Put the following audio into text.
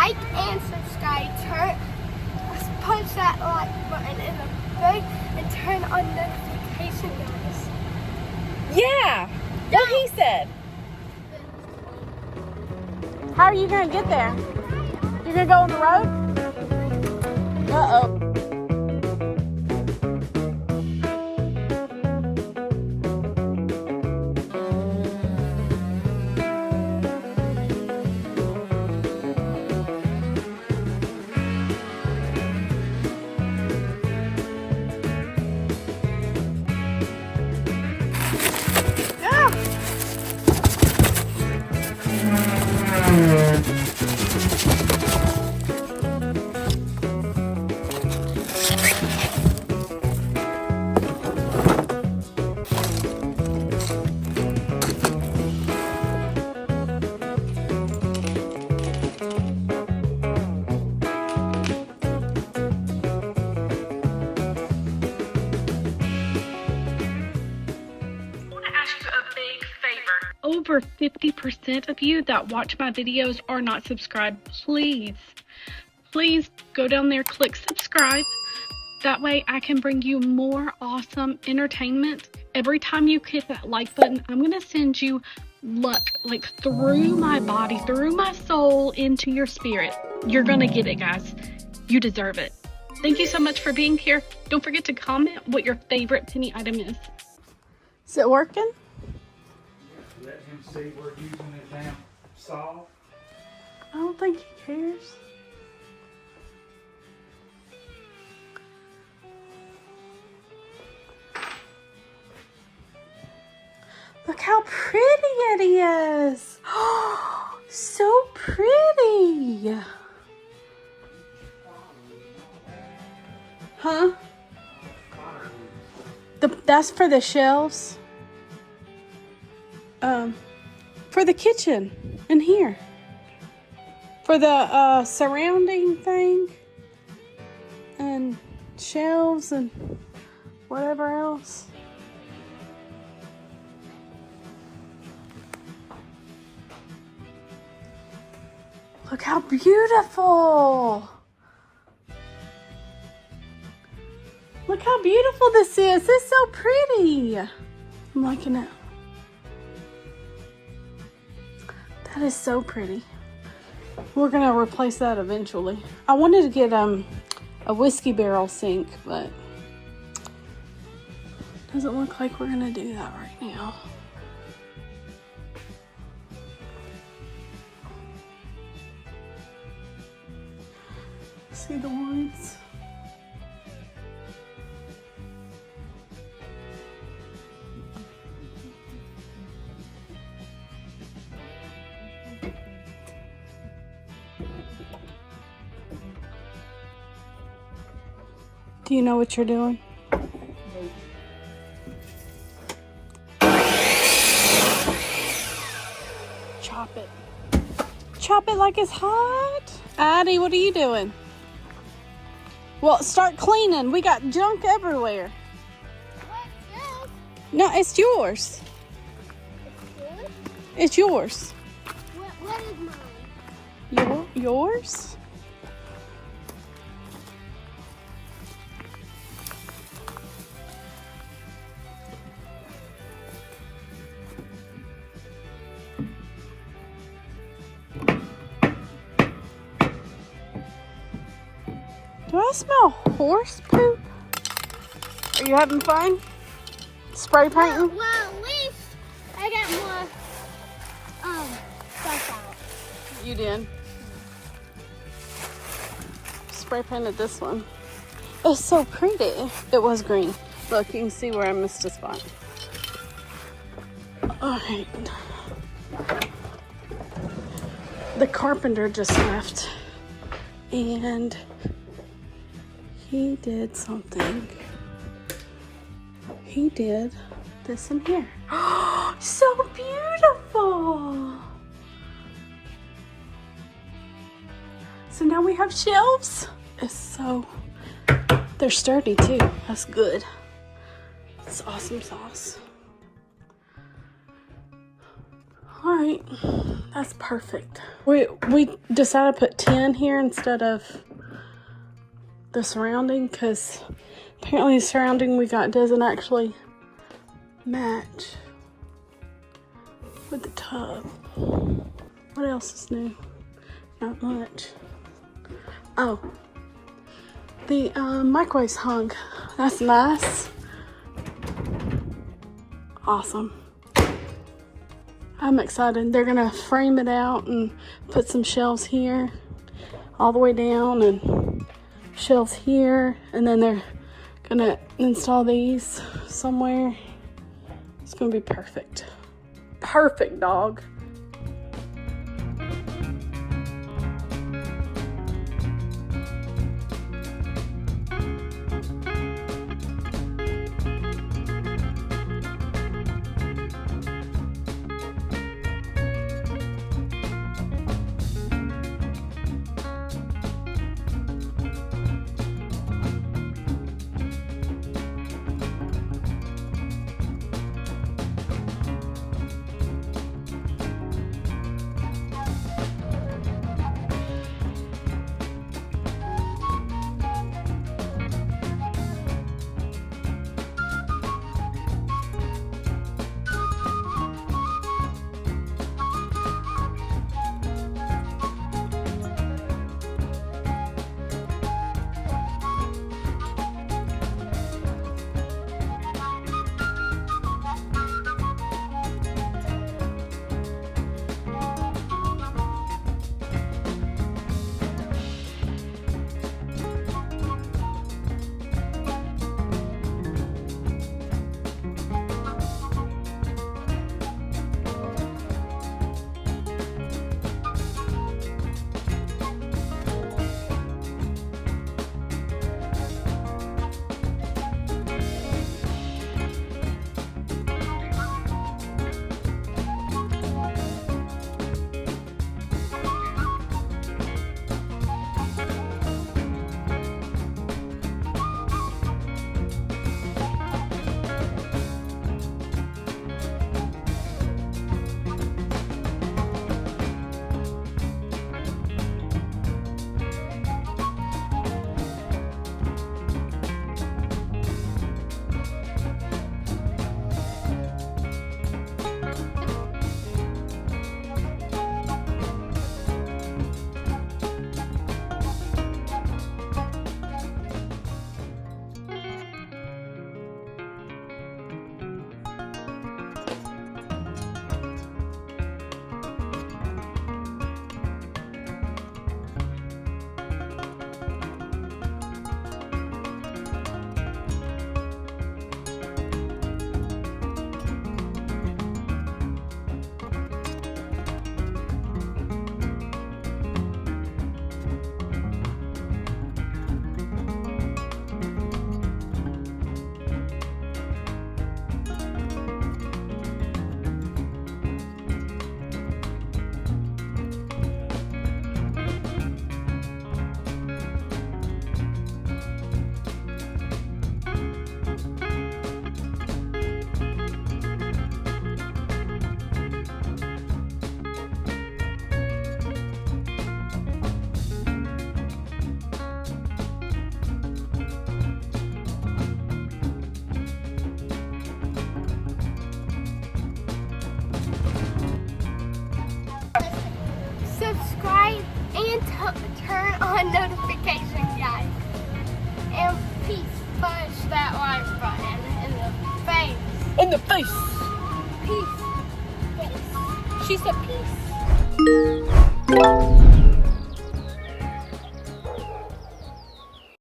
like and subscribe. Punch that like button in the video and turn on notification bells. Yeah, what he said. How are you gonna get there? You're gonna go on the road? Uh-oh. Over 50% of you that watch my videos are not subscribed. Please go down there, click subscribe. That way I can bring you more awesome entertainment. Every time you hit that like button, I'm gonna send you luck, like through my body, through my soul, into your spirit. You're gonna get it, guys. You deserve it. Thank you so much for being here. Don't forget to comment what your favorite penny item is. Is it working? Let him see we're using the damn saw. I don't think he cares. Look how pretty it is. Oh, so pretty. Huh? That's for the shelves. For the kitchen in here. For the surrounding thing. And shelves and whatever else. Look how beautiful. Look how beautiful this is. It's so pretty. I'm liking it. That is so pretty. We're gonna replace that eventually. I wanted to get a whiskey barrel sink, but doesn't look like we're gonna do that right now. See the woods? Do you know what you're doing? Chop it. Chop it like it's hot. Addie, what are you doing? Well, start cleaning. We got junk everywhere. What's this? No, it's yours. Yours? It's yours. What is mine? Yours? Do I smell horse poop? Are you having fun? Spray painting? Well, at least I got more stuff out. You did. Spray painted this one. It's so pretty. It was green. Look, you can see where I missed a spot. Alright. The carpenter just left. And he did something. He did this in here. So beautiful. So now we have shelves. It's so, they're sturdy too. That's good. It's awesome sauce. All Alright, that's perfect. We decided to put 10 here instead of the surrounding because apparently the surrounding we got doesn't actually match with the tub. What else is new? Not much. Oh, the microwave's hung. That's nice. Awesome. I'm excited. They're gonna frame it out and put some shelves here all the way down and shelves here, and then they're gonna install these somewhere. It's gonna be perfect. Perfect, dog. Subscribe and turn on notifications, guys. And please punch that like button in the face. In the face. Peace. Face. She said peace.